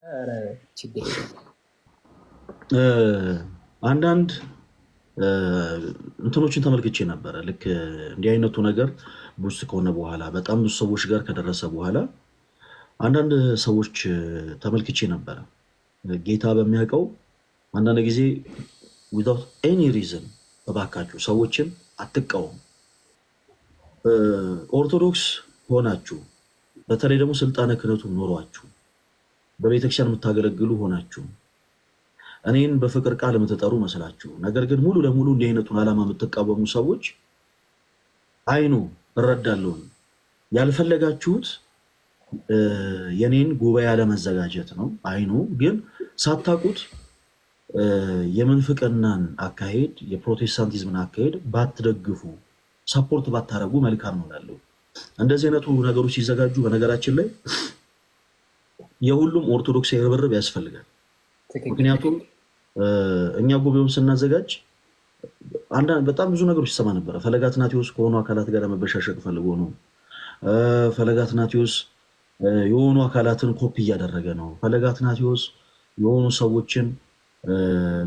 ኧረ ችግር የለም። አንዳንድ እንትኖችን ተመልክቼ ነበረ። ልክ እንዲህ አይነቱ ነገር ቡስት ከሆነ በኋላ በጣም ብዙ ሰዎች ጋር ከደረሰ በኋላ አንዳንድ ሰዎች ተመልክቼ ነበረ። ጌታ በሚያውቀው አንዳንድ ጊዜ ዊዛውት ኤኒ ሪዝን እባካችሁ ሰዎችን አትቃወሙ። ኦርቶዶክስ ሆናችሁ በተለይ ደግሞ ስልጣነ ክህነቱ ኖሯችሁ በቤተክርስቲያን የምታገለግሉ ሆናችሁ እኔን በፍቅር ቃል የምትጠሩ መስላችሁ ነገር ግን ሙሉ ለሙሉ እንዲህ አይነቱን ዓላማ የምትቃወሙ ሰዎች አይኑ እረዳለሁ። ያልፈለጋችሁት የኔን ጉባኤ አለመዘጋጀት ነው። አይኑ ግን ሳታውቁት የምንፍቅናን አካሄድ የፕሮቴስታንቲዝምን አካሄድ ባትደግፉ ሰፖርት ባታረጉ መልካም ነው እላለሁ። እንደዚህ አይነቱ ነገሮች ሲዘጋጁ በነገራችን ላይ የሁሉም ኦርቶዶክሳዊ ርብርብ ያስፈልጋል። ምክንያቱም እኛ ጉባኤውን ስናዘጋጅ በጣም ብዙ ነገሮች ይሰማ ነበረ። ፈለገ አትናቴዎስ ከሆኑ አካላት ጋር መበሻሸቅ ፈልጎ ነው። ፈለገ አትናቴዎስ የሆኑ አካላትን ኮፒ እያደረገ ነው። ፈለገ አትናቴዎስ የሆኑ ሰዎችን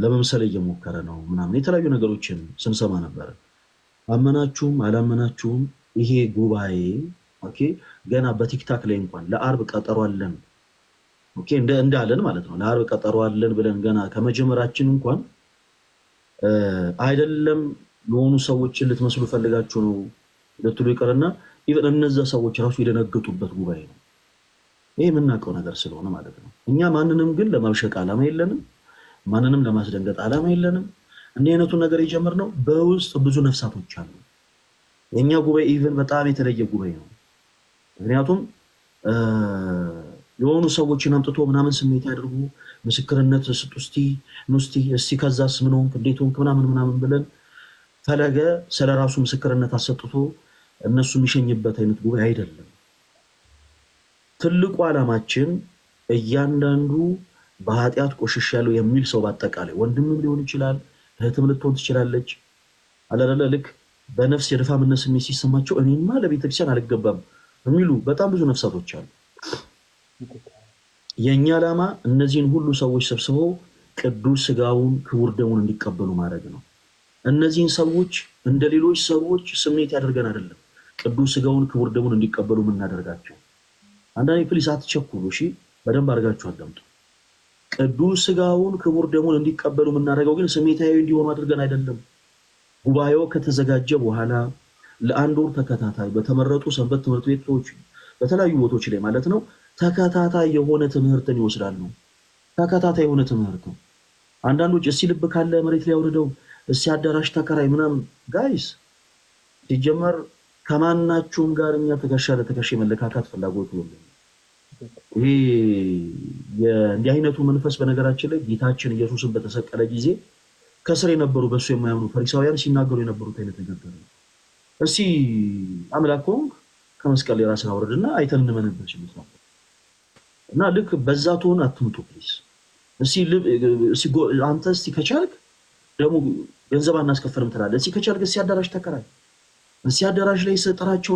ለመምሰል እየሞከረ ነው ምናምን የተለያዩ ነገሮችን ስንሰማ ነበረ። አመናችሁም አላመናችሁም ይሄ ጉባኤ ኦኬ ገና በቲክታክ ላይ እንኳን ለአርብ ቀጠሮ አለን ኦኬ እንዳለን ማለት ነው። ለአርብ ቀጠሮ አለን ብለን ገና ከመጀመራችን እንኳን አይደለም የሆኑ ሰዎችን ልትመስሉ ፈልጋችሁ ነው ልትሉ ይቀርና ኢቭን እነዛ ሰዎች ራሱ የደነገጡበት ጉባኤ ነው። ይሄ የምናውቀው ነገር ስለሆነ ማለት ነው። እኛ ማንንም ግን ለማብሸቅ ዓላማ የለንም። ማንንም ለማስደንገጥ ዓላማ የለንም። እንዲህ አይነቱን ነገር የጀመርነው በውስጥ ብዙ ነፍሳቶች አሉ። የኛ ጉባኤ ኢቭን በጣም የተለየ ጉባኤ ነው። ምክንያቱም የሆኑ ሰዎችን አምጥቶ ምናምን ስሜት ያድርጉ ምስክርነት ስጡ እስቲ ከዛስ ምን ሆንክ እንዴት ሆንክ ምናምን ብለን ፈለገ ስለራሱ ምስክርነት አሰጥቶ እነሱ የሚሸኝበት አይነት ጉባኤ አይደለም። ትልቁ ዓላማችን እያንዳንዱ በኃጢአት ቆሽሽ ያለው የሚል ሰው በአጠቃላይ ወንድምም ሊሆን ይችላል እህትም ልትሆን ትችላለች አለለ ልክ በነፍስ የድፋምነት ስሜት ሲሰማቸው እኔማ ለቤተክርስቲያን አልገባም የሚሉ በጣም ብዙ ነፍሳቶች አሉ። የኛ ዓላማ እነዚህን ሁሉ ሰዎች ሰብስበው ቅዱስ ሥጋውን ክቡር ደሙን እንዲቀበሉ ማድረግ ነው። እነዚህን ሰዎች እንደ ሌሎች ሰዎች ስሜት ያደርገን አይደለም ቅዱስ ሥጋውን ክቡር ደሙን እንዲቀበሉ የምናደርጋቸው። አንዳንዴ ፕሊስ አትቸኩሉ እሺ፣ በደንብ አድርጋችሁ አዳምጡ። ቅዱስ ሥጋውን ክቡር ደሙን እንዲቀበሉ የምናደርገው ግን ስሜታዊ እንዲሆኑ አድርገን አይደለም። ጉባኤው ከተዘጋጀ በኋላ ለአንድ ወር ተከታታይ በተመረጡ ሰንበት ትምህርት ቤቶች በተለያዩ ቦታዎች ላይ ማለት ነው ተከታታይ የሆነ ትምህርትን ይወስዳሉ። ተከታታይ የሆነ ትምህርት ነው። አንዳንዶች እስቲ ልብ ካለ መሬት ላይ አውርደው እስቲ አዳራሽ ተከራይ ምናምን ጋይስ ሲጀመር ከማናችሁም ጋር እኛ ተከሻ ለተከሽ መለካካት ፍላጎቱ የለም። ይሄ የእንዲህ አይነቱ መንፈስ በነገራችን ላይ ጌታችን ኢየሱስን በተሰቀለ ጊዜ ከስር የነበሩ በሱ የማያምኑ ፈሪሳውያን ሲናገሩ የነበሩት አይነት ነገር ነው። እስቲ አምላክ ሆንክ ከመስቀል ላይ ራስን አውርድና አይተን እንመንበት ሲሉት ነው። እና ልክ በዛ ትሆን አትምጡ ፕሊስ። እስቲ አንተ እስቲ ከቻልክ ደግሞ ገንዘብ አናስከፈልም ትላለህ። እስቲ ከቻልክ እስቲ አዳራሽ ተከራይ። እስቲ አዳራሽ ላይ ስጥራቸው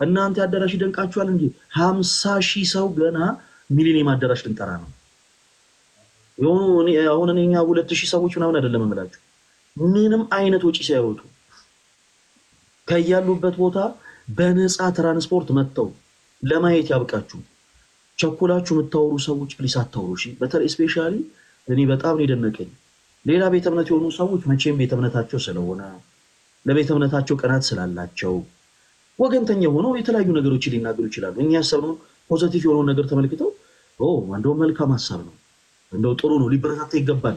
እናንተ አዳራሽ ይደንቃችኋል እንጂ 50,000 ሰው ገና ሚሊኒየም አዳራሽ ልንጠራ ነው። አሁን እኛ 2,000 ሰዎች ምናምን አይደለም እምላችሁ ምንም አይነት ወጪ ሳይወጡ ከያሉበት ቦታ በነፃ ትራንስፖርት መጥተው ለማየት ያብቃችሁ። ቸኩላችሁ የምታወሩ ሰዎች ፕሊስ አታወሩ እሺ። በተለይ ስፔሻሊ እኔ በጣም የደነቀኝ ሌላ ቤተ እምነት የሆኑ ሰዎች መቼም ቤተ እምነታቸው ስለሆነ ለቤተ እምነታቸው ቀናት ስላላቸው ወገንተኛ ሆነው የተለያዩ ነገሮችን ሊናገሩ ይችላሉ። እኛ ያሰብነውን ፖዚቲቭ የሆነውን ነገር ተመልክተው እንደው መልካም ሐሳብ ነው እንደው ጥሩ ነው ሊበረታታ ይገባል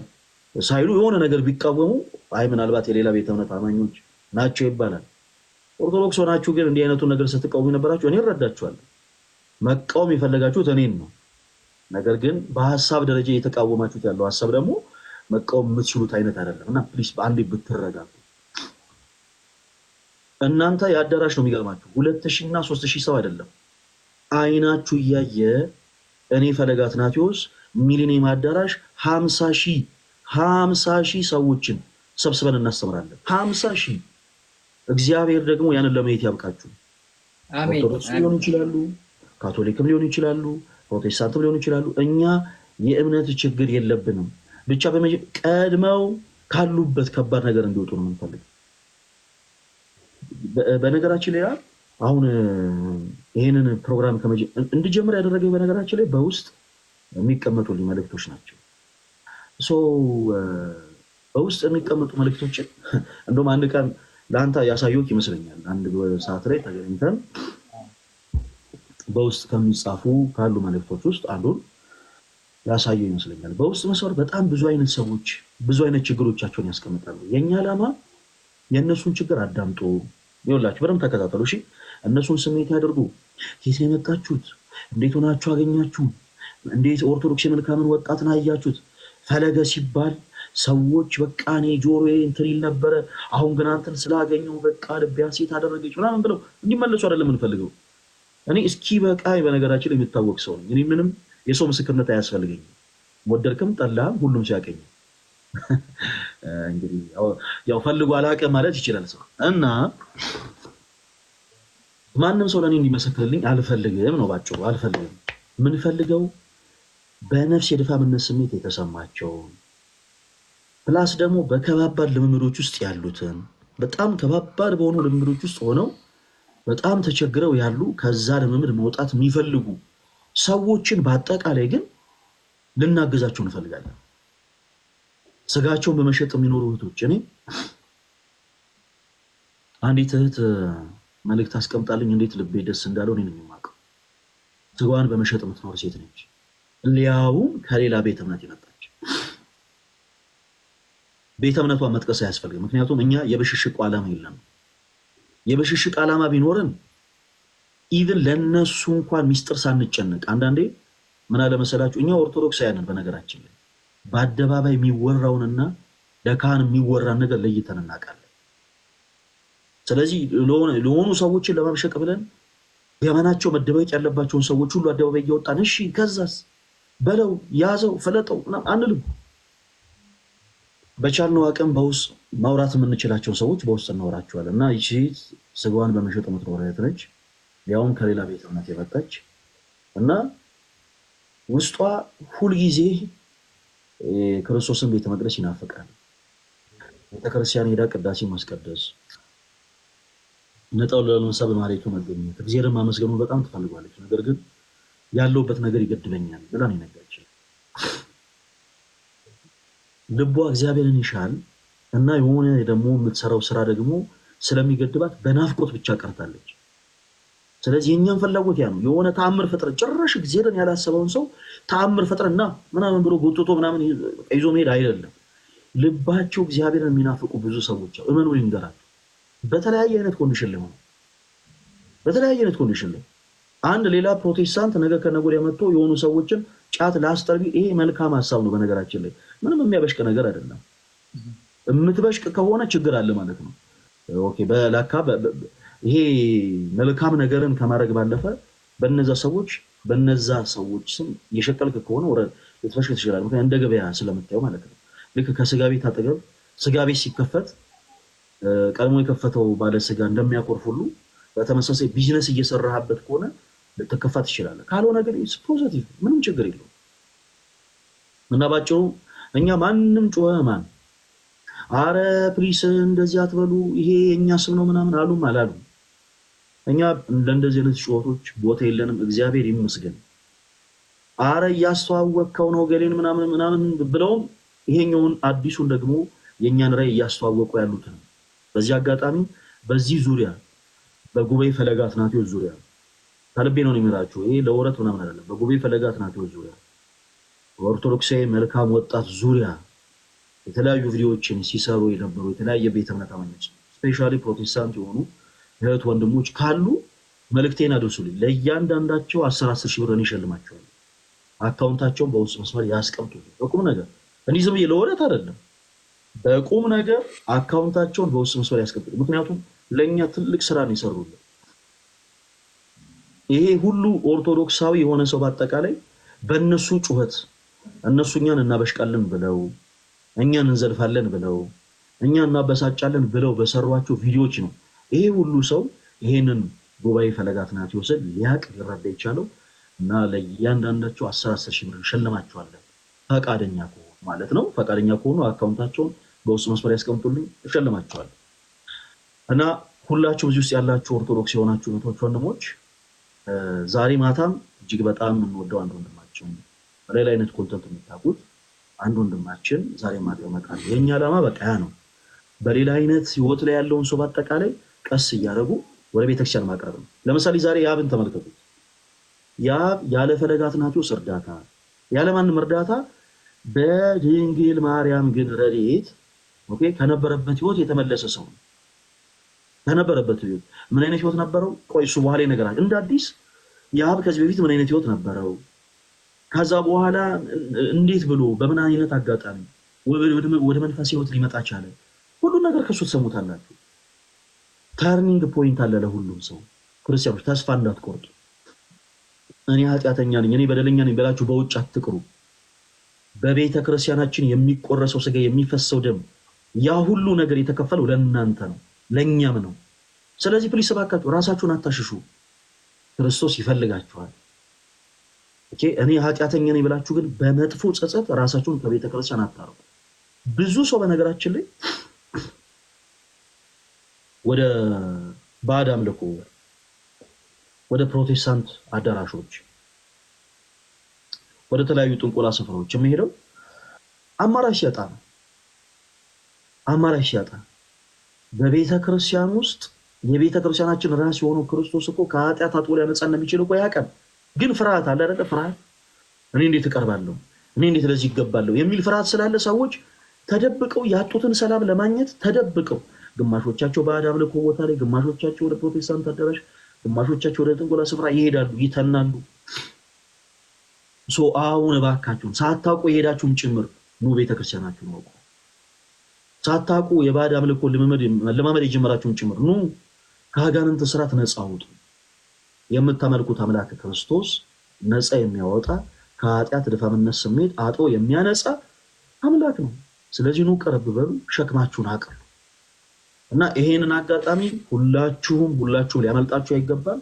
ሳይሉ የሆነ ነገር ቢቃወሙ አይ ምናልባት የሌላ ቤተ እምነት አማኞች ናቸው ይባላል። ኦርቶዶክስ ሆናችሁ ግን እንዲህ አይነቱን ነገር ስትቃወሙ ነበራችሁ። እኔ እረዳችኋለሁ። መቃወም የፈለጋችሁት እኔን ነው። ነገር ግን በሐሳብ ደረጃ እየተቃወማችሁት ያለው ሐሳብ ደግሞ መቃወም የምትችሉት አይነት አይደለም እና ፕሊስ በአንዴ ብትረጋጉ። እናንተ የአዳራሽ ነው የሚገርማችሁ 2,000 እና 3,000 ሰው አይደለም አይናችሁ እያየ እኔ ፈለገ አትናቴዎስ ሚሊኒየም አዳራሽ 50,000 ሰዎችን ሰብስበን እናስተምራለን። 50,000 እግዚአብሔር ደግሞ ያንን ለማየት ያብቃችሁ። ኦርቶዶክስ ሊሆኑ ይችላሉ፣ ካቶሊክም ሊሆኑ ይችላሉ፣ ፕሮቴስታንትም ሊሆኑ ይችላሉ። እኛ የእምነት ችግር የለብንም። ብቻ ቀድመው ካሉበት ከባድ ነገር እንዲወጡ ነው የምንፈልገው። በነገራችን ላይ አሁን ይሄንን ፕሮግራም እንድጀምር ያደረገው በነገራችን ላይ በውስጥ የሚቀመጡልኝ መልእክቶች ናቸው። በውስጥ የሚቀመጡ መልእክቶችን እንደውም አንድ ቀን ለአንተ ያሳየሁት ይመስለኛል። አንድ ሰዓት ላይ ተገናኝተን በውስጥ ከሚጻፉ ካሉ መልእክቶች ውስጥ አንዱን ያሳየው ይመስለኛል። በውስጥ መስመር በጣም ብዙ አይነት ሰዎች ብዙ አይነት ችግሮቻቸውን ያስቀምጣሉ። የኛ ዓላማ የእነሱን ችግር አዳምጦ ይኸውላችሁ፣ በደንብ ተከታተሉ እሺ። እነሱን ስሜት ያደርጉ። ከየት ነው የመጣችሁት? እንዴት ሆናችሁ አገኛችሁ? እንዴት ኦርቶዶክስ የመልካምን ወጣትን አያችሁት? ፈለገ ሲባል ሰዎች በቃ እኔ ጆሮዬ እንትን ይል ነበረ፣ አሁን ግን አንተን ስላገኘው በቃ ልቤ ሐሴት አደረገች ምናምን ብለው እንዲመለሱ አይደለም የምንፈልገው። እኔ እስኪ በቃ በነገራችን ላይ የሚታወቅ ሰው ነኝ። እኔ ምንም የሰው ምስክርነት አያስፈልገኝም። ወደድክም ጠላህም ሁሉም ሲያቀኝ እንግዲህ ያው ፈልጎ አላውቅም ማለት ይችላል ሰው እና ማንም ሰው ለኔ እንዲመሰክርልኝ አልፈልግም ነው ባጭሩ። አልፈልግም። ምን ፈልገው በነፍስ የድፋምነት ስሜት የተሰማቸው ፕላስ ደግሞ በከባባድ ልምምዶች ውስጥ ያሉትን በጣም ከባባድ በሆኑ ልምምዶች ውስጥ ሆነው በጣም ተቸግረው ያሉ ከዛ ልምምድ መውጣት የሚፈልጉ ሰዎችን በአጠቃላይ ግን ልናገዛቸው እንፈልጋለን። ስጋቸውን በመሸጥ የሚኖሩ እህቶች እኔ አንዲት እህት መልእክት አስቀምጣልኝ እንዴት ልቤ ደስ እንዳለው እኔ ነኝ የማውቀው። ስጋዋን በመሸጥ የምትኖር ሴት ነች። ሊያውም ከሌላ ቤተ እምነት የመጣች። ቤተ እምነቷን መጥቀስ አያስፈልግም፣ ምክንያቱም እኛ የብሽሽቅ ዓላማ የለንም። የብሽሽቅ ዓላማ ቢኖርን ኢቭን ለነሱ እንኳን ሚስጥር ሳንጨነቅ አንዳንዴ ምን አለ መሰላችሁ፣ እኛ ኦርቶዶክሳውያንን በነገራችን ላይ በአደባባይ የሚወራውንና ለካህን የሚወራን ነገር ለይተን እናውቃለን። ስለዚህ ለሆኑ ሰዎችን ለማብሸቅ ብለን ገመናቸው መደበቅ ያለባቸውን ሰዎች ሁሉ አደባባይ እየወጣን እሺ ከዛስ በለው ያዘው ፈለጠው አንልም። በቻልነው አቅም በውስጥ ማውራት የምንችላቸው ሰዎች በውስጥ እናወራቸዋለን። እና ይቺ ስጋዋን በመሸጥ የምትኖር እህት ነች፣ ያውም ከሌላ ቤተ እምነት የመጣች እና ውስጧ ሁልጊዜ ክርስቶስን ቤተ መቅደስ ይናፍቃል። ቤተክርስቲያን ሄዳ ቅዳሴ ማስቀደስ፣ ነጣው ለለምሳ በማለቱ መገኘት፣ እግዚአብሔርን ማመስገኑ በጣም ትፈልጋለች። ነገር ግን ያለውበት ነገር ይገድበኛል ብላ ነው የነገረችኝ። ልቧ እግዚአብሔርን ይሻል እና የሆነ ደግሞ የምትሰራው ስራ ደግሞ ስለሚገድባት በናፍቆት ብቻ ቀርታለች። ስለዚህ የኛን ፍላጎት ያ ነው። የሆነ ተአምር ፈጥረን ጭራሽ እግዚአብሔርን ያላሰበውን ሰው ተአምር ፈጥረንና ምናምን ብሎ ጎትቶ ምናምን ይዞ መሄድ አይደለም። ልባቸው እግዚአብሔርን የሚናፍቁ ብዙ ሰዎች አሉ። እመኑ ይንገራል። በተለያየ አይነት ኮንዲሽን ላይ ሆነ በተለያየ አይነት ኮንዲሽን ላይ አንድ ሌላ ፕሮቴስታንት ነገ ከነገ ወዲያ መጥቶ የሆኑ ሰዎችን ጫት ላስጠርቢ፣ ይሄ መልካም ሐሳብ ነው። በነገራችን ላይ ምንም የሚያበሽቅ ነገር አይደለም። የምትበሽቅ ከሆነ ችግር አለ ማለት ነው። ኦኬ በላካ ይሄ መልካም ነገርን ከማድረግ ባለፈ በነዛ ሰዎች ስም የሸቀልክ ከሆነ ወረ ልትበሽቅ ትችላለህ። ምክንያቱም እንደ ገበያ ስለምታየው ማለት ነው። ልክ ከስጋ ቤት አጠገብ ስጋ ቤት ሲከፈት ቀድሞ የከፈተው ባለ ስጋ እንደሚያቆርፍ ሁሉ በተመሳሳይ ቢዝነስ እየሰራህበት ከሆነ ልትከፋት ትችላለህ። ካልሆነ ግን ፖዚቲቭ ምንም ችግር የለውም። እና ባጭሩ እኛ ማንም ጮኸ ማን አረ ፕሊስ እንደዚህ አትበሉ ይሄ የኛ ስም ነው ምናምን አሉም አላሉም እኛ እንደዚህ አይነት ጩኸቶች ቦታ የለንም። እግዚአብሔር ይመስገን። አረ እያስተዋወቅከው ነው ገሌን ምናምን ብለውም ይሄኛውን አዲሱን ደግሞ የኛን ራይ እያስተዋወቁ ያሉትን በዚህ አጋጣሚ በዚህ ዙሪያ በጉባኤ ፈለገ አትናቴዎስ ዙሪያ ከልቤ ነው የሚራችሁ። ይሄ ለወረት ምናምን አይደለም። በጉባኤ ፈለገ አትናቴዎስ ዙሪያ ኦርቶዶክሳዊ መልካም ወጣት ዙሪያ የተለያዩ ቪዲዮዎችን ሲሰሩ የነበሩ የተለያየ ቤተ እምነት አማኞች ስፔሻሊ ፕሮቴስታንት የሆኑ እህት ወንድሞች ካሉ መልእክቴን አድርሱልኝ። ለእያንዳንዳቸው 10 ሺህ ብር እሸልማቸዋለሁ። አካውንታቸውን በውስጥ መስመር ያስቀምጡልኝ። በቁም ነገር እንዲህ ዝም ብዬ ለወረት አይደለም። በቁም ነገር አካውንታቸውን በውስጥ መስመር ያስቀምጡልኝ። ምክንያቱም ለኛ ትልቅ ስራ ነው ይሰሩልን። ይሄ ሁሉ ኦርቶዶክሳዊ የሆነ ሰው በአጠቃላይ በእነሱ ጩኸት እነሱ እኛን እናበሽቃለን ብለው እኛን እንዘልፋለን ብለው እኛን እናበሳጫለን ብለው በሰሯቸው ቪዲዮዎች ነው ይሄ ሁሉ ሰው ይሄንን ጉባኤ ፈለገ አትናቴዎስን ሊያቅ ሊረዳ ይቻለው። እና ለእያንዳንዳቸው 10 ሺህ ብር እንሸልማቸዋለን። ፈቃደኛ ከሆኑ ማለት ነው። ፈቃደኛ ከሆኑ አካውንታቸውን በውስጥ መስመር ያስቀምጡልኝ፣ እሸልማቸዋለሁ። እና ሁላችሁም እዚህ ውስጥ ያላችሁ ኦርቶዶክስ የሆናችሁ እህቶች ወንድሞች፣ ዛሬ ማታም እጅግ በጣም የምንወደው አንድ ወንድማችን በሌላ አይነት ኮንተንት የምታውቁት አንድ ወንድማችን ዛሬ ማታ ይመጣል። የኛ ዓላማ በቃ ያ ነው። በሌላ አይነት ህይወት ላይ ያለውን ሰው በአጠቃላይ ቀስ እያደረጉ ወደ ቤተክርስቲያን ማቅረብ ነው። ለምሳሌ ዛሬ ያብን ተመልከቱት። ያብ ያለ ፈለገ አትናቴዎስ እርዳታ ያለ ማንም እርዳታ በድንግል ማርያም ግን ረድኤት ከነበረበት ህይወት የተመለሰ ሰው ነው። ከነበረበት ህይወት ምን አይነት ህይወት ነበረው? ቆይ እሱ በኋላ ይነግራል። እንደ አዲስ ያብ ከዚህ በፊት ምን አይነት ህይወት ነበረው? ከዛ በኋላ እንዴት ብሎ በምን አይነት አጋጣሚ ወደ መንፈስ ህይወት ሊመጣ ቻለ? ሁሉ ነገር ከሱ ተሰሙታላችሁ። ተርኒንግ ፖይንት አለ ለሁሉም ሰው። ክርስቲያኖች ተስፋ እንዳትቆርጡ። እኔ ኃጢአተኛ ነኝ፣ እኔ በደለኛ ነኝ ብላችሁ በውጭ አትቅሩ። በቤተ ክርስቲያናችን የሚቆረሰው ስጋ የሚፈሰው ደም ያ ሁሉ ነገር የተከፈለው ለእናንተ ነው፣ ለኛም ነው። ስለዚህ ፕሊስ እባካችሁ ራሳችሁን አታሽሹ። ክርስቶስ ይፈልጋችኋል። እኔ ኃጢአተኛ ነኝ ብላችሁ ግን በመጥፎ ጸጸት ራሳችሁን ከቤተ ክርስቲያን አታርቁ። ብዙ ሰው በነገራችን ላይ ወደ ባዕድ አምልኮ ወደ ፕሮቴስታንት አዳራሾች ወደ ተለያዩ ጥንቆላ ስፍራዎች የሚሄደው አማራጭ ሲያጣ ነው። አማራጭ ሲያጣ በቤተ ክርስቲያን ውስጥ የቤተ ክርስቲያናችን ራስ የሆነው ክርስቶስ እኮ ከኃጢአት አጥቦ ሊያነጻን እንደሚችል እኮ ያውቃል። ግን ፍርሃት አለ አይደል? ፍርሃት እኔ እንዴት እቀርባለሁ፣ እኔ እንዴት ለዚህ ይገባለሁ የሚል ፍርሃት ስላለ ሰዎች ተደብቀው ያጡትን ሰላም ለማግኘት ተደብቀው ግማሾቻቸው ባዕድ አምልኮ ቦታ ላይ፣ ግማሾቻቸው ወደ ፕሮቴስታንት አዳራሽ፣ ግማሾቻቸው ወደ ጥንቆላ ስፍራ ይሄዳሉ፣ ይተናሉ። አሁን እባካችሁን ሳታውቁ የሄዳችሁም ጭምር ኑ ቤተክርስቲያናችሁን አውቁ። ሳታውቁ የባዕድ አምልኮ ለማመድ የጀመራችሁም ጭምር ኑ ከአጋንንት ስራት ነፃ አውጡ። የምታመልኩት አምላክ ክርስቶስ ነፃ የሚያወጣ ከኃጢአት ድፋምነት ስሜት አጥቦ የሚያነጻ አምላክ ነው። ስለዚህ ኑ ቀረብ በሉ፣ ሸክማችሁን አቅሉ እና ይሄንን አጋጣሚ ሁላችሁም ሊያመልጣችሁ አይገባም።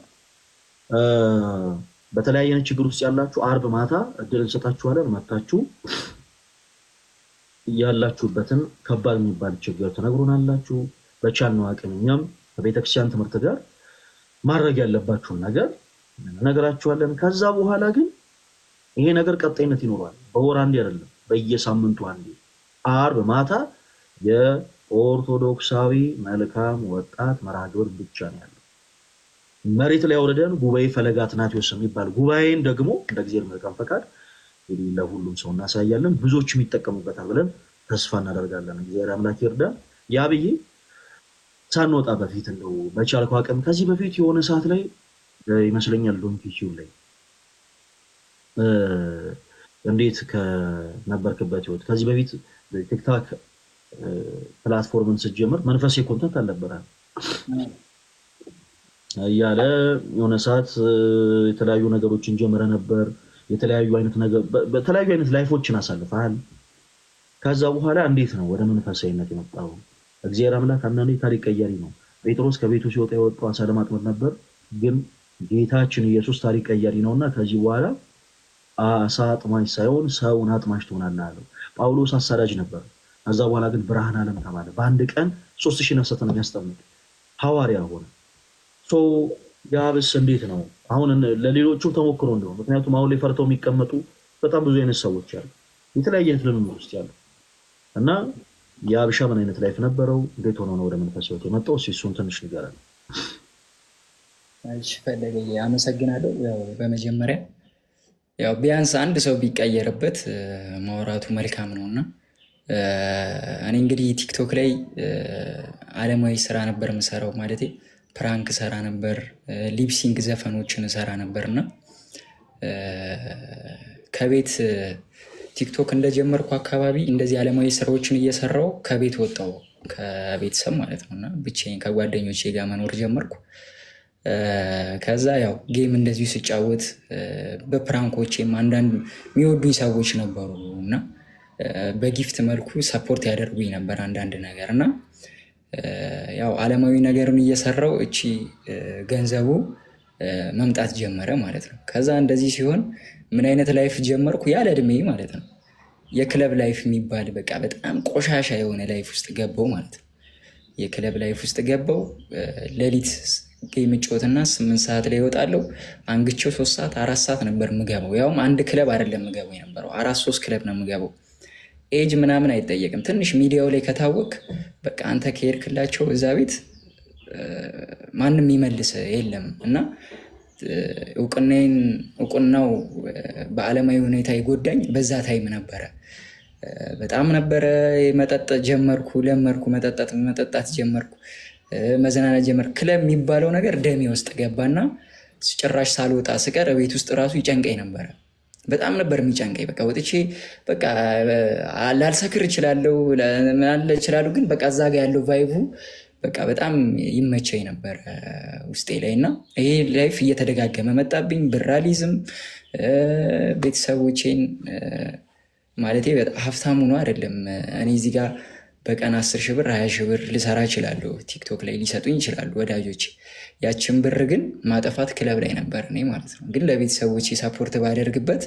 በተለያየ ችግር ውስጥ ያላችሁ አርብ ማታ እድል እንሰጣችኋለን። መጣችሁ ያላችሁበትን ከባድ የሚባል ችግር ተነግሮናላችሁ። በቻልነው አቅም እኛም ከቤተክርስቲያን ትምህርት ጋር ማድረግ ያለባችሁን ነገር ነገራችኋለን። ከዛ በኋላ ግን ይሄ ነገር ቀጣይነት ይኖራል። በወር አንዴ አይደለም፣ በየሳምንቱ አንዴ አርብ ማታ የኦርቶዶክሳዊ መልካም ወጣት መርሃ ግብር ብቻ ነው ያለው። መሬት ላይ አውርደን ጉባኤ ፈለገ አትናቴዎስ የሚባል ጉባኤን ደግሞ እንደ እግዚአብሔር መልካም ፈቃድ ለሁሉም ሰው እናሳያለን። ብዙዎችም ይጠቀሙበታል ብለን ተስፋ እናደርጋለን። እግዚአብሔር አምላክ ይርዳን። ያብዬ ሳንወጣ በፊት እንደው በቻልኩ አቅም ከዚህ በፊት የሆነ ሰዓት ላይ ይመስለኛል ዶንኪቲው ላይ እንዴት ከነበርክበት ህይወት ከዚህ በፊት ቲክቶክ ፕላትፎርምን ስትጀምር መንፈሳዊ ኮንተንት አልነበረም እያለ የሆነ ሰዓት የተለያዩ ነገሮችን ጀምረ ነበር። የተለያዩ አይነት ላይፎችን አሳልፈሃል። ከዛ በኋላ እንዴት ነው ወደ መንፈሳዊነት የመጣው? እግዚአብሔር አምላክ አንዳንዴ ታሪክ ቀያሪ ነው። ጴጥሮስ ከቤቱ ሲወጣ የወጣው አሳ ለማጥመድ ነበር፣ ግን ጌታችን ኢየሱስ ታሪክ ቀያሪ ነውና ከዚህ በኋላ አሳ አጥማጅ ሳይሆን ሰውን አጥማጅ ትሆናለህ አለው። ጳውሎስ አሳዳጅ ነበር። ከዛ በኋላ ግን ብርሃን ዓለም ተባለ። በአንድ ቀን 3000 ነፍሳትን የሚያስጠምቅ ሐዋርያ ሆነ። ያብስ እንዴት ነው አሁን ለሌሎቹ ተሞክሮ እንደው? ምክንያቱም አሁን ላይ ፈርተው የሚቀመጡ በጣም ብዙ አይነት ሰዎች አሉ፣ የተለያየ አይነት ልምምድ ውስጥ ያሉ እና ያብሻ ምን አይነት ላይፍ ነበረው? እንዴት ሆኖ ነው ወደ መንፈሳዊ ህይወት የመጣው? እሱን ትንሽ ንገረን። እሺ ፈለገ፣ አመሰግናለሁ። ያው በመጀመሪያ ያው ቢያንስ አንድ ሰው ቢቀየርበት ማውራቱ መልካም ነውና እኔ እንግዲህ ቲክቶክ ላይ ዓለማዊ ስራ ነበር የምሰራው። ማለቴ ፕራንክ ሰራ ነበር፣ ሊፕሲንግ ዘፈኖችን ሰራ ነበርና ከቤት ቲክቶክ እንደጀመርኩ አካባቢ እንደዚህ ዓለማዊ ስራዎችን እየሰራው ከቤት ወጣው፣ ከቤተሰብ ማለት ነውና ብቻዬን ከጓደኞቼ ጋር መኖር ጀመርኩ። ከዛ ያው ጌም እንደዚሁ ስጫወት በፕራንኮቼም አንዳንድ የሚወዱኝ ሰዎች ነበሩና በጊፍት መልኩ ሰፖርት ያደርጉኝ ነበር አንዳንድ ነገር እና ያው ዓለማዊ ነገርን እየሰራው እቺ ገንዘቡ መምጣት ጀመረ ማለት ነው። ከዛ እንደዚህ ሲሆን ምን አይነት ላይፍ ጀመርኩ? ያለ እድሜ ማለት ነው። የክለብ ላይፍ የሚባል በቃ በጣም ቆሻሻ የሆነ ላይፍ ውስጥ ገባው ማለት ነው። የክለብ ላይፍ ውስጥ ገባው። ሌሊት ጌም ጮትና 8 ሰዓት ላይ ይወጣለው። አንግቸው 3 ሰዓት 4 ሰዓት ነበር ምገባው። ያውም አንድ ክለብ አይደለም ምገባው የነበረው 4-3 ክለብ ነው ምገባው። ኤጅ ምናምን አይጠየቅም። ትንሽ ሚዲያው ላይ ከታወቅ በቃ አንተ ከሄድክላቸው እዛ ቤት ማንም ይመልስ የለም እና እውቅናው በዓለማዊ ሁኔታ ይጎዳኝ በዛ ታይም ነበረ። በጣም ነበረ መጠጥ ጀመርኩ፣ ለመርኩ፣ መጠጣት ጀመርኩ፣ መዝናናት ጀመርኩ። ክለብ የሚባለው ነገር ደሜ ውስጥ ገባና ጭራሽ ሳልወጣ ስቀር ቤት ውስጥ ራሱ ይጨንቀኝ ነበረ። በጣም ነበር የሚጨንቀኝ። በቃ ወጥቼ በቃ ላልሰክር እችላለሁ ግን በቃ እዛ ጋር ያለው ቫይቡ በቃ በጣም ይመቸኝ ነበር ውስጤ ላይ እና ይሄ ላይፍ እየተደጋገመ መጣብኝ። ብራሊዝም ቤተሰቦቼን ማለቴ ሀብታሙ ነው አይደለም። እኔ እዚህ ጋር በቀን 10 ሺህ ብር 20 ሺህ ብር ልሰራ እችላለሁ። ቲክቶክ ላይ ሊሰጡኝ ይችላሉ ወዳጆቼ። ያችን ብር ግን ማጠፋት ክለብ ላይ ነበር እኔ ማለት ነው። ግን ለቤተሰቦቼ ሳፖርት ባደርግበት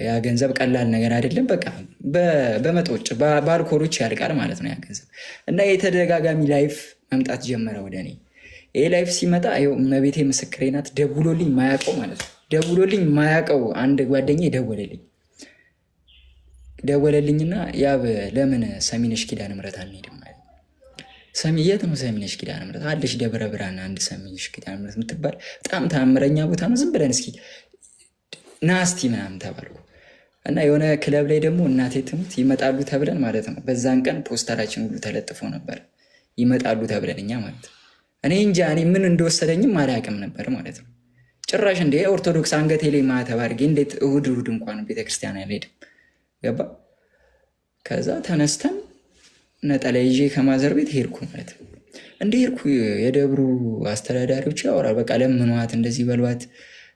ያ ገንዘብ ቀላል ነገር አይደለም። በቃ በመጦጭ በአልኮሎች ያልቃል ማለት ነው ያ ገንዘብ እና የተደጋጋሚ ላይፍ መምጣት ጀመረ ወደ እኔ። ይሄ ላይፍ ሲመጣ ይኸው እመቤቴ ምስክሬ ናት። ደውሎልኝ ማያውቀው ማለት ነው ደውሎልኝ ማያውቀው አንድ ጓደኛዬ ደወለልኝና ያብ ለምን ሰሚነሽ ኪዳነ ምህረት አንሄድም ማለት የት ነው ሰሚነሽ ኪዳነ ምህረት አለሽ ደብረ ብርሃን አንድ ሰሚነሽ ኪዳነ ምህረት የምትባል በጣም ተአምረኛ ቦታ ነው። ዝም ብለን እስኪ ናስቲ ምናምን ተባልኩ እና የሆነ ክለብ ላይ ደግሞ እናቴ ትሙት ይመጣሉ ተብለን ማለት ነው። በዛን ቀን ፖስተራችን ሁሉ ተለጥፎ ነበር ይመጣሉ ተብለን እኛ ማለት ነው። እኔ እንጃ እኔ ምን እንደወሰደኝም አላውቅም ነበር ማለት ነው። ጭራሽ እንደ ኦርቶዶክስ አንገቴ ላይ ማተብ አድርጌ እንዴት እሁድ እንኳን ቤተክርስቲያን አልሄድም ገባ። ከዛ ተነስተን ነጠላ ይዤ ከማዘር ቤት ሄድኩ ማለት ነው። እንደ ሄድኩ የደብሩ አስተዳዳሪዎች ያወራል። በቃ ለምኗት፣ እንደዚህ በሏት፣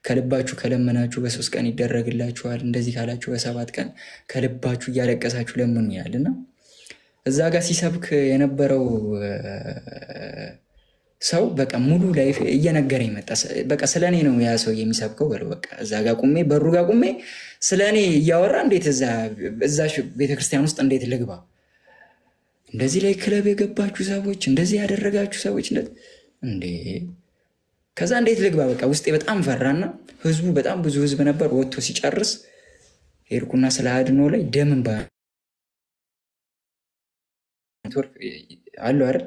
ከልባችሁ ከለመናችሁ በ3 ቀን ይደረግላችኋል፣ እንደዚህ ካላችሁ በ7 ቀን ከልባችሁ እያለቀሳችሁ ለምኑ ያልና እዛ ጋር ሲሰብክ የነበረው ሰው በቃ ሙሉ ላይፍ እየነገረኝ መጣ። በቃ ስለኔ ነው ያ ሰው የሚሰብከው በለው። በቃ እዛ ጋር ቁሜ በሩ ጋር ቁሜ ስለኔ እያወራ እንዴት እዛ ቤተክርስቲያን ውስጥ እንዴት ልግባ? እንደዚህ ላይ ክለብ የገባችሁ ሰዎች፣ እንደዚህ ያደረጋችሁ ሰዎች እንዴ ከዛ እንዴት ልግባ? በቃ ውስጤ በጣም ፈራና ህዝቡ በጣም ብዙ ህዝብ ነበር። ወጥቶ ሲጨርስ ሄድኩና ስለ አድኖ ላይ ደምን ኔትወርክ አለው አይደል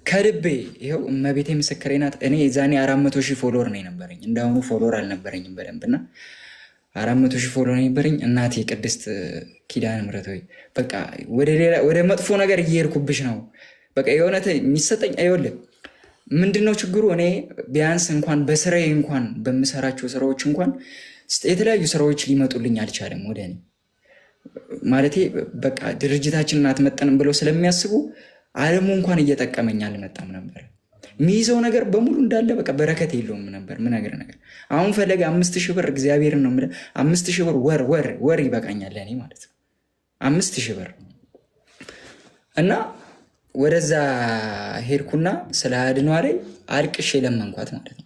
ከልቤ ይኸው እመቤቴ ምስክሬ ናት። እኔ ዛኔ 400,000 ፎሎወር ነው የነበረኝ። እንዳሁኑ ፎሎወር አልነበረኝም በደንብና 400,000 ፎሎወር ነበረኝ። እናቴ ቅድስት ኪዳነ ምህረት ሆይ በቃ ወደ መጥፎ ነገር እየሄድኩብሽ ነው። በቃ የሆነ የሚሰጠኝ አይወልም። ምንድነው ችግሩ? እኔ ቢያንስ እንኳን በስራዬ እንኳን በምሰራቸው ስራዎች እንኳን የተለያዩ ስራዎች ሊመጡልኝ አልቻለም ወደ እኔ ማለቴ በቃ ድርጅታችንን አትመጠንም ብለው ስለሚያስቡ ዓለሙ እንኳን እየጠቀመኝ አልመጣም ነበር። የሚይዘው ነገር በሙሉ እንዳለ በቃ በረከት የለውም ነበር። ምን ነገር አሁን ፈለገ 5,000 ብር እግዚአብሔርን ነው የምልህ 5,000 ብር ወር ይበቃኛል ለእኔ ማለት ነው 5,000 ብር እና ወደዛ ሄድኩና ስለ አድኗ ላይ አልቅሼ ለመንኳት ማለት ነው።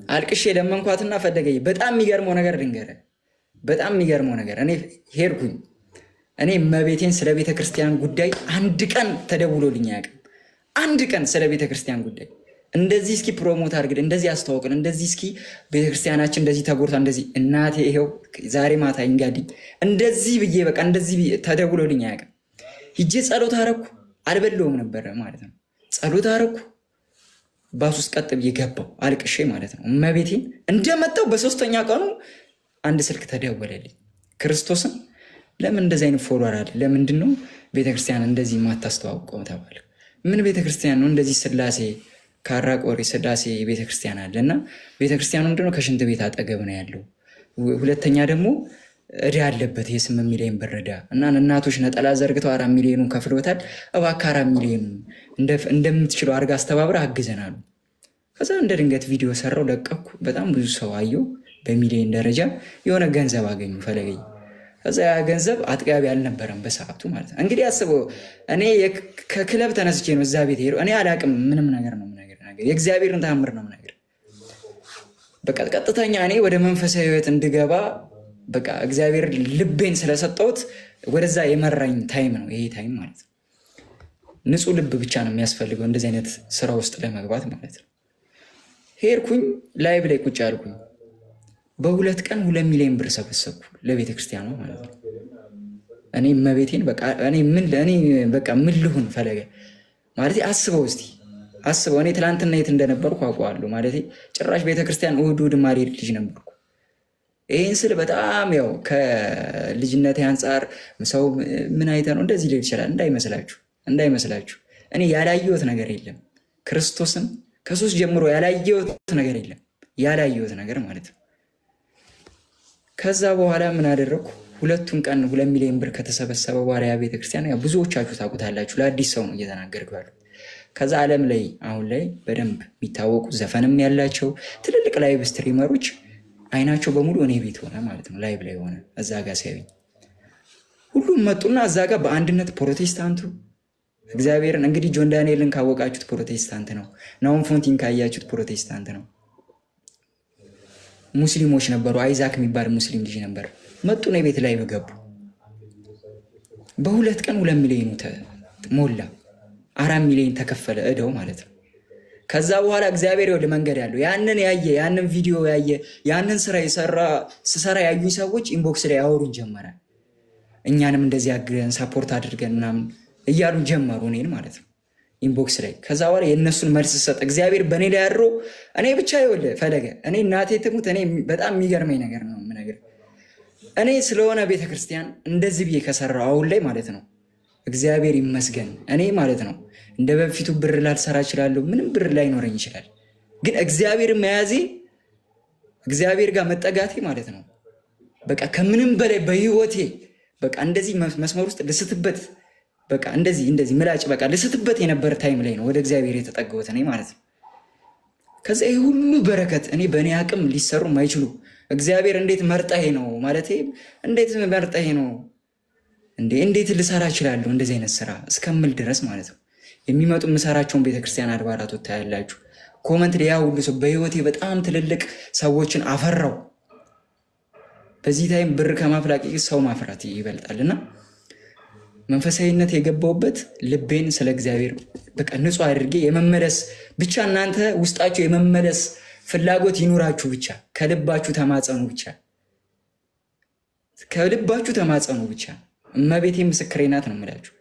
አልቅሼ ለመንኳትና ፈለገኝ። በጣም የሚገርመው ነገር ልንገርህ፣ በጣም የሚገርመው ነገር እኔ ሄድኩኝ። እኔ እመቤቴን ስለ ቤተክርስቲያን ጉዳይ አንድ ቀን ተደውሎልኝ አያውቅም። አንድ ቀን ስለ ቤተክርስቲያን ጉዳይ እንደዚህ እስኪ ፕሮሞት አድርግልን፣ እንደዚህ አስተዋውቅን፣ እንደዚህ እስኪ ቤተክርስቲያናችን እንደዚህ ተጎርታ እንደዚህ እናቴ ይሄው ዛሬ ማታ እንጋዲኝ እንደዚህ ብዬ በቃ እንደዚህ ተደውሎልኝ አያውቅም። ሂጄ ጸሎት አረኩ። አልበለውም ነበር ማለት ነው። ጸሎት አረኩ። ባስ ውስጥ ቀጥ ብዬ ገባሁ አልቅሼ ማለት ነው። እመቤቴን እንደመጣሁ በ3ኛ ቀኑ አንድ ስልክ ተደወለልኝ። ክርስቶስን ለምን እንደዚህ አይነት ፎሎወር አለ? ለምንድን ነው ቤተክርስቲያን እንደዚህ ማታስተዋውቀው ተባለ። ምን ቤተክርስቲያን ነው? እንደዚህ ስላሴ ካራቆሪ ስላሴ ቤተክርስቲያን አለና ቤተክርስቲያኑ ምንድነው ከሽንት ቤት አጠገብ ነው ያለው። ሁለተኛ ደግሞ እዳ አለበት የ8 ሚሊዮን ብር እዳ እና እናቶች ነጠላ ዘርግተው 4 ሚሊዮኑን ከፍሎታል። እባክህ 4 ሚሊዮን እንደምትችለው አድርጋ አስተባብራ አግዘናሉ። ከዛ እንደ ድንገት ቪዲዮ ሰራው ለቀኩ። በጣም ብዙ ሰው አየው። በሚሊዮን ደረጃ የሆነ ገንዘብ አገኙ ፈለገኝ። ከዛ ያ ገንዘብ አጥጋቢ አልነበረም በሰዓቱ ማለት ነው። እንግዲህ አስበው እኔ ከክለብ ተነስቼ ነው እዛ ቤት ሄዶ እኔ አላቅም ምንም ነገር ነው ነገር የእግዚአብሔርን ተአምር ነው ነገር በቃ ቀጥተኛ እኔ ወደ መንፈሳዊ ህይወት እንድገባ በቃ እግዚአብሔር ልቤን ስለሰጠውት ወደዛ የመራኝ ታይም ነው ይሄ ታይም ማለት ነው። ንጹህ ልብ ብቻ ነው የሚያስፈልገው እንደዚህ አይነት ስራ ውስጥ ለመግባት ማለት ነው። ሄድኩኝ ላይቭ ላይ ቁጭ አልኩኝ። በሁለት ቀን 2 ሚሊዮን ብር ሰበሰብኩ ለቤተክርስቲያኑ ማለት ነው። እኔ መቤቴን በቃ እኔ በቃ ምን ልሁን ፈለገ ማለት አስበው እስቲ አስበው። እኔ ትላንትና የት እንደነበርኩ አውቀዋለሁ ማለት ጭራሽ ቤተክርስቲያን እሑድ ማርያም ልጅ ነበርኩ። ይሄን ስል በጣም ያው ከልጅነት አንፃር ሰው ምን አይተ ነው እንደዚህ ሊል ይችላል እንዳይመስላችሁ። እኔ ያላየሁት ነገር የለም ክርስቶስን ከሶስት ጀምሮ ያላየሁት ነገር የለም ያላየሁት ነገር ማለት ነው። ከዛ በኋላ ምን አደረኩ? ሁለቱን ቀን 2 ሚሊዮን ብር ከተሰበሰበ በኋላ ያ ቤተክርስቲያን ያው ብዙዎቻችሁ ታውቁታላችሁ። ለአዲስ ሰው ነው እየተናገርኩ ያለው። ከዛ ዓለም ላይ አሁን ላይ በደንብ የሚታወቁ ዘፈንም ያላቸው ትልልቅ ላይቭ ስትሪመሮች አይናቸው በሙሉ እኔ ቤት ሆነ ማለት ነው። ላይቭ ላይ ሆነ እዛ ጋር ሲያዩኝ ሁሉም መጡና እዛ ጋር በአንድነት ፕሮቴስታንቱ እግዚአብሔርን እንግዲህ ጆን ዳንኤልን ካወቃችሁት ፕሮቴስታንት ነው። ናውን ፎንቲን ካያችሁት ፕሮቴስታንት ነው። ሙስሊሞች ነበሩ። አይዛክ የሚባል ሙስሊም ልጅ ነበር። መጡ ነው ቤት ላይ ገቡ። በሁለት ቀን 2 ሚሊዮን ሞላ። 4 ሚሊዮን ተከፈለ እዳው ማለት ነው። ከዛ በኋላ እግዚአብሔር ወደ መንገድ ያለው ያንን ያየ ያንን ቪዲዮ ያየ ያንን ስራ ስሰራ ያዩኝ ሰዎች ኢንቦክስ ላይ ያወሩን ጀመረ። እኛንም እንደዚህ አግረን ሰፖርት አድርገን ምናምን እያሉ ጀመሩ እኔን ማለት ነው ኢንቦክስ ላይ። ከዛ በኋላ የእነሱን መልስ ሰጥ እግዚአብሔር በእኔ ላይ ያድሮ እኔ ብቻ ይወለ ፈለገ እኔ እናቴ ትሙት እኔ በጣም የሚገርመኝ ነገር ነው ነገር እኔ ስለሆነ ቤተክርስቲያን እንደዚህ ብዬ ከሰራው አሁን ላይ ማለት ነው እግዚአብሔር ይመስገን እኔ ማለት ነው እንደ በፊቱ ብር ላልሰራ እችላለሁ። ምንም ብር ላይኖረኝ ይችላል። ግን እግዚአብሔር መያዜ እግዚአብሔር ጋር መጠጋቴ ማለት ነው በቃ ከምንም በላይ በህይወቴ በቃ እንደዚህ መስመር ውስጥ ልስትበት በቃ እንደዚህ ምላጭ በቃ ልስትበት የነበር ታይም ላይ ነው ወደ እግዚአብሔር የተጠጋሁት እኔ ማለት ነው። ከዛ ይሄ ሁሉ በረከት እኔ በእኔ አቅም ሊሰሩ ማይችሉ እግዚአብሔር እንዴት መርጣዬ ነው ማለት እንዴት መርጣዬ ነው እንዴት ልሰራ እችላለሁ እንደዚህ አይነት ስራ እስከምል ድረስ ማለት ነው። የሚመጡ ምሰራቸውን ቤተክርስቲያን አድባራት ወጣያላችሁ ኮሜንት ላይ ያው ሁሉ ሰው በህይወቴ በጣም ትልልቅ ሰዎችን አፈራው። በዚህ ታይም ብር ከማፍላቂ ሰው ማፍራት ይበልጣልና መንፈሳዊነት የገባውበት ልቤን ስለ እግዚአብሔር በቃ ንጹህ አድርጌ የመመለስ ብቻ እናንተ ውስጣችሁ የመመለስ ፍላጎት ይኑራችሁ ብቻ ከልባችሁ ተማጸኑ ብቻ እመቤቴ ምስክሬ ናት ነው የምላችሁ።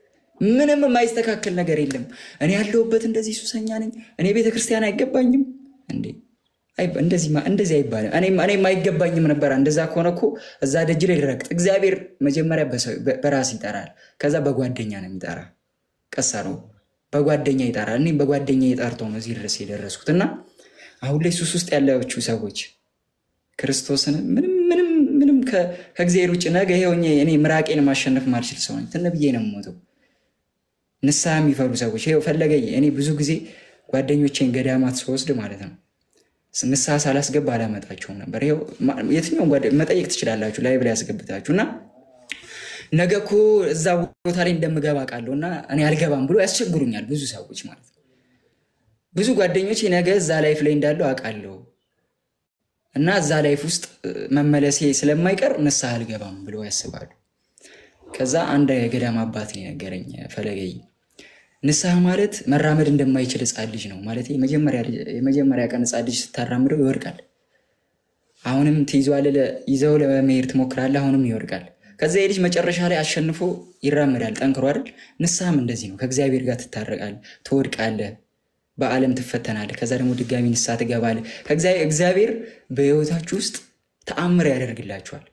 ምንም የማይስተካከል ነገር የለም። እኔ ያለሁበት እንደዚህ ሱሰኛ ነኝ እኔ ቤተክርስቲያን አይገባኝም እንዴ እንደዚህ አይባልም። እኔም አይገባኝም ነበር። እንደዛ ከሆነ እኮ እዛ ደጅ ላይ ልረግጥ። እግዚአብሔር መጀመሪያ በራስ ይጠራል፣ ከዛ በጓደኛ ነው የሚጠራ። ቀሳ ነው በጓደኛ ይጠራል። እኔ በጓደኛ ይጠርተው ነው እዚህ ድረስ የደረስኩትና አሁን ላይ ሱስ ውስጥ ያላችሁ ሰዎች ክርስቶስን ምንም ከእግዚአብሔር ውጭ ነገ ይሄውኝ እኔ ምራቄን ማሸነፍ ማልችል ሰው ነኝ። ትንብዬ ነው የምሞተው። ንስሐ የሚፈሩ ሰዎች ይሄው ፈለገኝ እኔ ብዙ ጊዜ ጓደኞቼን ገዳማት ስወስድ ማለት ነው ንስሐ ሳላስገባ አላመጣቸውም ነበር። ይሄው የትኛው መጠየቅ ትችላላችሁ ላይ ብላ ያስገብታችሁና ነገ እኮ እዛ ቦታ ላይ እንደምገባ ቃለውና እኔ አልገባም ብሎ ያስቸግሩኛል ብዙ ሰዎች ማለት ነው። ብዙ ጓደኞቼ ነገ እዛ ላይፍ ላይ እንዳለው አውቃለሁ እና እዛ ላይፍ ውስጥ መመለሴ ስለማይቀር ንስሐ አልገባም ብሎ ያስባሉ። ከዛ አንድ የገዳም አባት ነው ነገረኝ ፈለገኝ ንስሐ ማለት መራመድ እንደማይችል ሕፃን ልጅ ነው ማለት የመጀመሪያ ቀን ሕፃን ልጅ ስታራምደው ይወድቃል። አሁንም ትይዟል ይዘው ለመሄድ ትሞክራለህ አሁንም ይወድቃል። ከዛ የልጅ መጨረሻ ላይ አሸንፎ ይራመዳል ጠንክሮ አይደል። ንስሐም እንደዚህ ነው። ከእግዚአብሔር ጋር ትታረቃለህ፣ ትወድቃለህ፣ በዓለም ትፈተናለህ፣ ከዛ ደግሞ ድጋሚ ንስሐ ትገባለህ። እግዚአብሔር በህይወታችሁ ውስጥ ተአምር ያደርግላችኋል።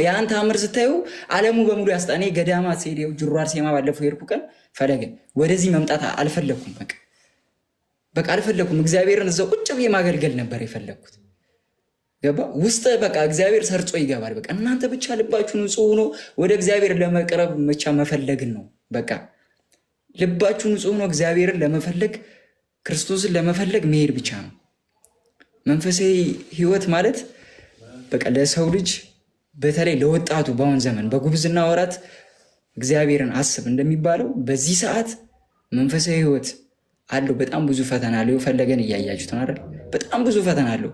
ያን ተአምር ስታዩ ዓለሙ በሙሉ ያስጣኔ ገዳማት ሲሄደው ጅሩ አርሴማ ባለፈው ሄድኩ ቀን ፈለገ ወደዚህ መምጣት አልፈለኩም። በቃ አልፈለኩም። እግዚአብሔርን እዛው ቁጭ ብዬ ማገልገል ነበር የፈለኩት። ገባ ውስጥ በቃ እግዚአብሔር ሰርጾ ይገባል። በቃ እናንተ ብቻ ልባችሁ ንጹህ ሆኖ ወደ እግዚአብሔር ለመቅረብ ብቻ መፈለግን ነው። በቃ ልባችሁ ንጹህ ሆኖ እግዚአብሔርን ለመፈለግ ክርስቶስን ለመፈለግ መሄድ ብቻ ነው። መንፈሳዊ ህይወት ማለት በቃ ለሰው ልጅ በተለይ ለወጣቱ በአሁን ዘመን በጉብዝና ወራት እግዚአብሔርን አስብ እንደሚባለው በዚህ ሰዓት መንፈሳዊ ህይወት አለው። በጣም ብዙ ፈተና አለው። ፈለገን እያያችሁት ነው አይደል? በጣም ብዙ ፈተና አለው።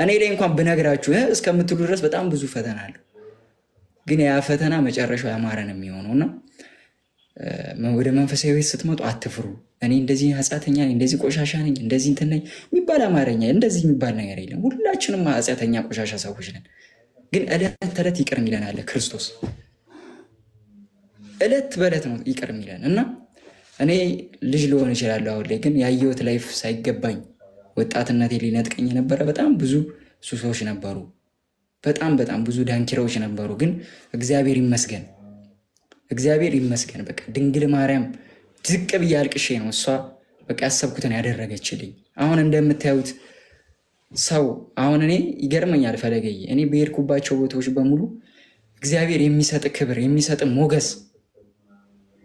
እኔ ላይ እንኳን ብነግራችሁ እስከምትሉ ድረስ በጣም ብዙ ፈተና አለ። ግን ያ ፈተና መጨረሻው ያማረ ነው የሚሆነውና ወደ መንፈሳዊ ቤት ስትመጡ አትፍሩ። እኔ እንደዚህ ኃጢአተኛ ነኝ፣ እንደዚህ ቆሻሻ ነኝ፣ እንደዚህ እንትን ነኝ የሚባል አማርኛ እንደዚህ የሚባል ነገር የለም። ሁላችንም ኃጢአተኛ ቆሻሻ ሰዎች ነን። ግን ዕለት ተዕለት ይቅር የሚለን አለ ክርስቶስ። ዕለት በዕለት ነው ይቅር የሚለን እና እኔ ልጅ ልሆን እችላለሁ አሁን ላይ፣ ግን ያየሁት ላይፍ ሳይገባኝ ወጣትነቴ ሊነጥቀኝ የነበረ በጣም ብዙ ሱሶች ነበሩ። በጣም ብዙ ዳንኪራዎች ነበሩ። ግን እግዚአብሔር ይመስገን በቃ ድንግል ማርያም ዝቅ ብዬ አልቅሼ ነው እሷ በቃ ያሰብኩትን ያደረገችልኝ። አሁን እንደምታዩት ሰው አሁን እኔ ይገርመኛል ፈለገዬ፣ እኔ በሄድኩባቸው ቦታዎች በሙሉ እግዚአብሔር የሚሰጥ ክብር የሚሰጥ ሞገስ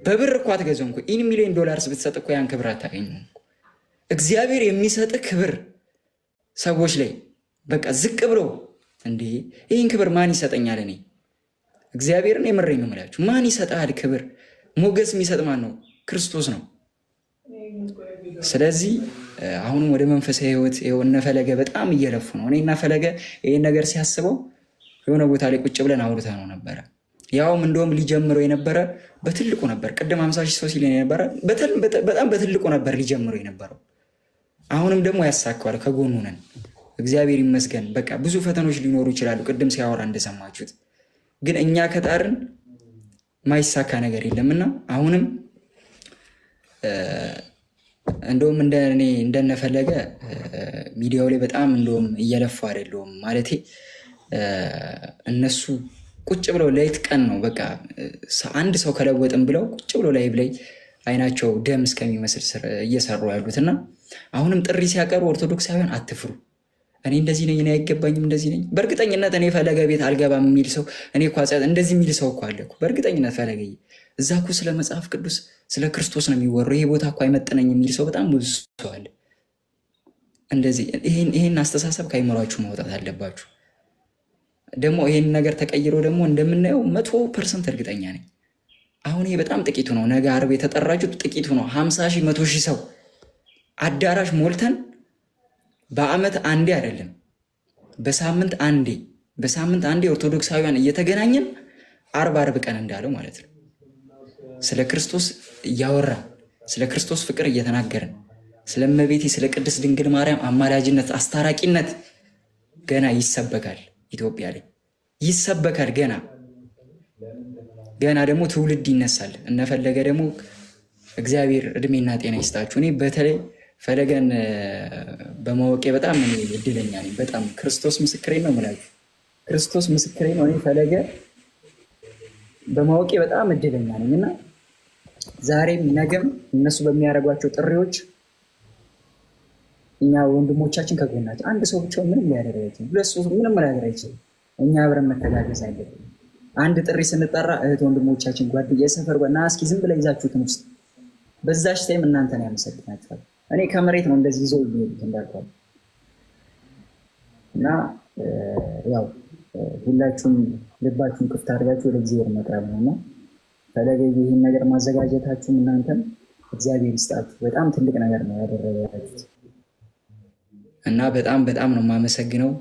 በብር እኮ አትገዛውም እኮ $1 ሚሊዮን ብትሰጥ እኮ ያን ክብር አታገኙም። እግዚአብሔር የሚሰጥ ክብር ሰዎች ላይ በቃ ዝቅ ብሎ እንዴ ይህን ክብር ማን ይሰጠኛል? እኔ እግዚአብሔርን የምሬን ነው የምላችሁ። ማን ይሰጣል ክብር? ሞገስ የሚሰጥ ማን ነው? ክርስቶስ ነው። ስለዚህ አሁንም ወደ መንፈሳዊ ህይወት እነ ፈለገ በጣም እየለፉ ነው። እኔና ፈለገ ይህን ነገር ሲያስበው የሆነ ቦታ ላይ ቁጭ ብለን አውርተ ነው ነበረ። ያውም እንደውም ሊጀምረው የነበረ በትልቁ ነበር። ቅድም 50 ሺህ ሰው ሲል የነበረ በጣም በትልቁ ነበር ሊጀምረው የነበረው። አሁንም ደግሞ ያሳካዋል። ከጎኑ ነን፣ እግዚአብሔር ይመስገን። በቃ ብዙ ፈተኖች ሊኖሩ ይችላሉ፣ ቅድም ሲያወራ እንደሰማችሁት። ግን እኛ ከጣርን ማይሳካ ነገር የለምና አሁንም እንደውም እንደነፈለገ ሚዲያው ላይ በጣም እንደውም እየለፉ አይደለም ማለቴ እነሱ ቁጭ ብለው ሌት ቀን ነው በቃ አንድ ሰው ከለወጥን ብለው ቁጭ ብለው ላይ አይናቸው ደም እስከሚመስል እየሰሩ ያሉትና አሁንም ጥሪ ሲያቀርቡ ኦርቶዶክሳውያን አትፍሩ። እኔ እንደዚህ ነኝ፣ እኔ አይገባኝም፣ እንደዚህ ነኝ። በእርግጠኝነት እኔ ፈለገ ቤት አልገባም የሚል ሰው እኔ እኮ እንደዚህ የሚል ሰው እኮ አለ እኮ በእርግጠኝነት ፈለገ እዛ እኮ ስለ መጽሐፍ ቅዱስ ስለ ክርስቶስ ነው የሚወራው፣ ይሄ ቦታ እኮ አይመጥነኝ የሚል ሰው በጣም ብዙ ሰው አለ። እንደዚህ ይሄን አስተሳሰብ ከአይምሯችሁ ማውጣት አለባችሁ። ደግሞ ይሄን ነገር ተቀይሮ ደግሞ እንደምናየው 100% እርግጠኛ ነኝ። አሁን ይሄ በጣም ጥቂቱ ነው። ነገ ዓርብ የተጠራችሁት ጥቂቱ ነው። 50 ሺህ 100 ሺህ ሰው አዳራሽ ሞልተን በአመት አንዴ አይደለም በሳምንት አንዴ ኦርቶዶክሳውያን እየተገናኘን ዓርብ ቀን እንዳለው ማለት ነው ስለ ክርስቶስ እያወራን ስለ ክርስቶስ ፍቅር እየተናገርን ስለ እመቤቴ ስለ ቅድስት ድንግል ማርያም አማላጅነት አስታራቂነት ገና ይሰበካል። ኢትዮጵያ ላይ ይሰበካል። ገና ደግሞ ትውልድ ይነሳል። እነፈለገ ደግሞ እግዚአብሔር እድሜና ጤና ይስጣችሁ። እኔ በተለይ ፈለገን በማወቄ በጣም እድለኛ ነኝ። በጣም ክርስቶስ ምስክሬ ነው የምላችሁ። ክርስቶስ ምስክሬ ነው። እኔ ፈለገ በማወቄ በጣም እድለኛ ነኝ እና ዛሬም ነገም እነሱ በሚያደርጓቸው ጥሪዎች እኛ ወንድሞቻችን ከጎናችን አንድ ሰው ብቻ ምንም ሊያደርግ አይችልም። ሁለት ሰው ምንም ሊያደርግ አይችልም። እኛ አብረን መተጋገዝ አለብን። አንድ ጥሪ ስንጠራ እህት ወንድሞቻችን ጓደኛ የሰፈር ጓና እስኪ ዝም ብለ ይዛችሁትን ውስጥ በዛች ታይም እናንተን ያመሰግናችኋል። እኔ ከመሬት ነው እንደዚህ ይዘው ይሄዱት እንዳልኳል እና ያው ሁላችሁም ልባችሁን ክፍት አድርጋችሁ ወደ እግዚአብሔር መቅረብ ነውና ፈለገ ይህን ነገር ማዘጋጀታችሁ እናንተም እግዚአብሔር ይስጣችሁ። በጣም ትልቅ ነገር ነው ያደረጋችሁት እና በጣም ነው የማመሰግነው።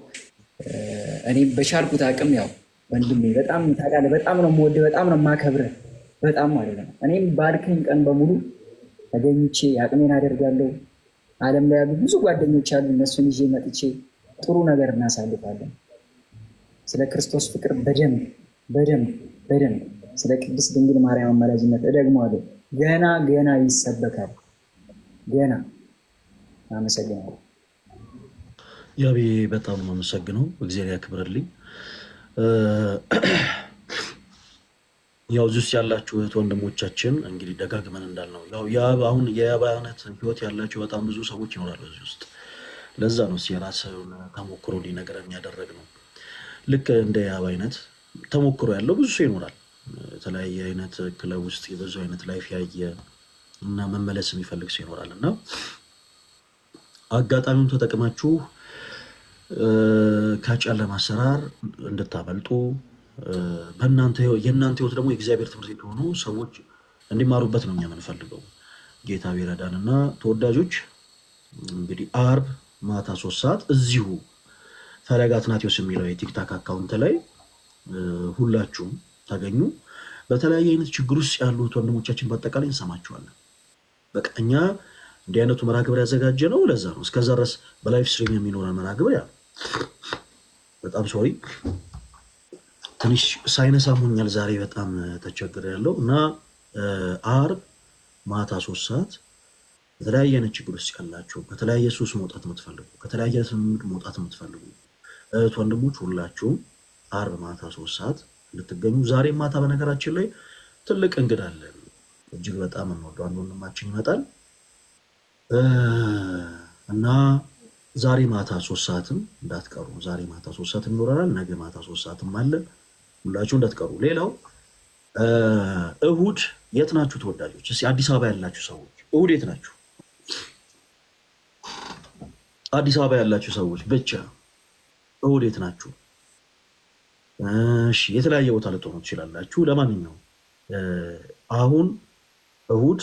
እኔ በቻልኩት አቅም ያው ወንድሜ በጣም ታውቃለህ፣ በጣም ነው የምወድህ፣ በጣም ነው የማከብርህ፣ በጣም ማለት ነው። እኔም ባልከኝ ቀን በሙሉ ተገኝቼ አቅሜን አደርጋለሁ። ዓለም ላይ ያሉ ብዙ ጓደኞች አሉ፣ እነሱን ይዤ መጥቼ ጥሩ ነገር እናሳልፋለን። ስለ ክርስቶስ ፍቅር በደንብ ስለ ቅድስት ድንግል ማርያም አማላጅነት እደግመዋለሁ። ገና ይሰበካል። ገና አመሰግናለሁ። ያቤ በጣም ነው የማመሰግነው። እግዚአብሔር ያክብርልኝ። ያው ዙስ ያላችሁ እህት ወንድሞቻችን እንግዲህ ደጋግመን እንዳልነው ያው አሁን የአባነት ህይወት ያላችሁ በጣም ብዙ ሰዎች ይኖራሉ እዚህ ውስጥ። ለዛ ነው የራስን ተሞክሮ ሊነገረን ያደረግነው። ልክ እንደ ያብ አይነት ተሞክሮ ያለው ብዙ ሰው ይኖራል። የተለያየ አይነት ክለብ ውስጥ የብዙ አይነት ላይፍ ያየ እና መመለስ የሚፈልግ ሰው ይኖራልና አጋጣሚውን ተጠቅማችሁ ከጨለማ አሰራር እንድታመልጡ የእናንተ ህይወት ደግሞ የእግዚአብሔር ትምህርት ቤት ሆኖ ሰዎች እንዲማሩበት ነው የምንፈልገው። ጌታ ቢረዳንና ተወዳጆች እንግዲህ ዓርብ ማታ 3 ሰዓት እዚሁ ፈለገ አትናቴዎስ የሚለው የቲክታክ አካውንት ላይ ሁላችሁም ታገኙ። በተለያየ አይነት ችግር ውስጥ ያሉት ወንድሞቻችን በአጠቃላይ እንሰማቸዋለን። በቃ እኛ እንዲህ አይነቱ መርሃ ግብር ያዘጋጀ ነው ለዛ ነው። እስከዛ ድረስ በላይቭ ስትሪም የሚኖረን መርሃ ግብር ያ በጣም ሶሪ ትንሽ ሳይነስ አሞኛል ዛሬ በጣም ተቸግሬያለሁ እና ዓርብ ማታ 3 ሰዓት በተለያየ አይነት ችግር ውስጥ ያላችሁ ከተለያየ ሱስ መውጣት የምትፈልጉ ከተለያየ ስምምድ መውጣት የምትፈልጉ እህት ወንድሞች ሁላችሁም ዓርብ ማታ 3 ሰዓት እንድትገኙ። ዛሬ ማታ በነገራችን ላይ ትልቅ እንግዳ አለ። እጅግ በጣም እንወደው አንድ ወንድማችን ይመጣል እና ዛሬ ማታ 3 ሰዓትም እንዳትቀሩ። ዛሬ ማታ 3 ሰዓት ይኖራል። ነገ ማታ 3 ሰዓትም አለ። ሁላችሁ እንዳትቀሩ። ሌላው እሁድ የት ናችሁ ተወዳጆች? እስኪ አዲስ አበባ ያላችሁ ሰዎች እሁድ የት ናችሁ? አዲስ አበባ ያላችሁ ሰዎች ብቻ እሁድ የት ናችሁ? እሺ የተለያየ ቦታ ልትሆኑ ትችላላችሁ። ለማንኛውም አሁን እሁድ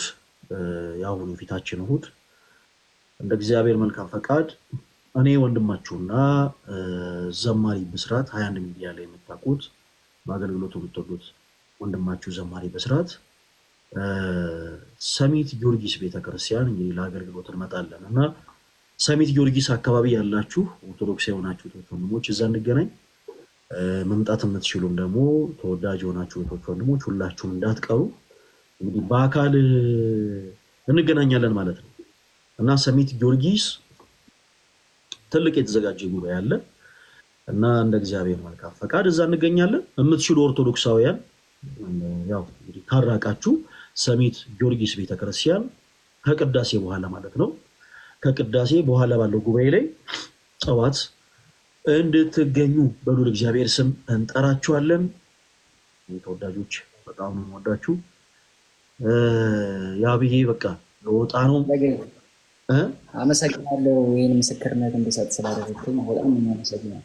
ያሁን የፊታችን እሁድ እንደ እግዚአብሔር መልካም ፈቃድ እኔ ወንድማችሁና ዘማሪ ብስራት 21 ሚዲያ ላይ የምታውቁት በአገልግሎቱ የምትወዱት ወንድማችሁ ዘማሪ ብስራት ሰሚት ጊዮርጊስ ቤተክርስቲያን እንግዲህ ለአገልግሎት እንመጣለን እና ሰሚት ጊዮርጊስ አካባቢ ያላችሁ ኦርቶዶክስ የሆናችሁ ወንድሞች እዛ እንገናኝ። መምጣት የምትችሉም ደግሞ ተወዳጅ የሆናችሁ ወንድሞች ሁላችሁም እንዳትቀሩ። እንግዲህ በአካል እንገናኛለን ማለት ነው እና ሰሚት ጊዮርጊስ ትልቅ የተዘጋጀ ጉባኤ አለ እና እንደ እግዚአብሔር መልካም ፈቃድ እዛ እንገኛለን። የምትችሉ ኦርቶዶክሳውያን ያው እንግዲህ ካራቃችሁ ሰሚት ጊዮርጊስ ቤተክርስቲያን ከቅዳሴ በኋላ ማለት ነው ከቅዳሴ በኋላ ባለው ጉባኤ ላይ ጠዋት እንድትገኙ በሉል እግዚአብሔር ስም እንጠራችኋለን። ተወዳጆች በጣም ነው ወዳችሁ ያብዬ በቃ ለወጣ ነው። አመሰግናለሁ ይሄን ምስክርነት እንድሰጥ ስላደረግከኝ በጣም ነው የማመሰግነው።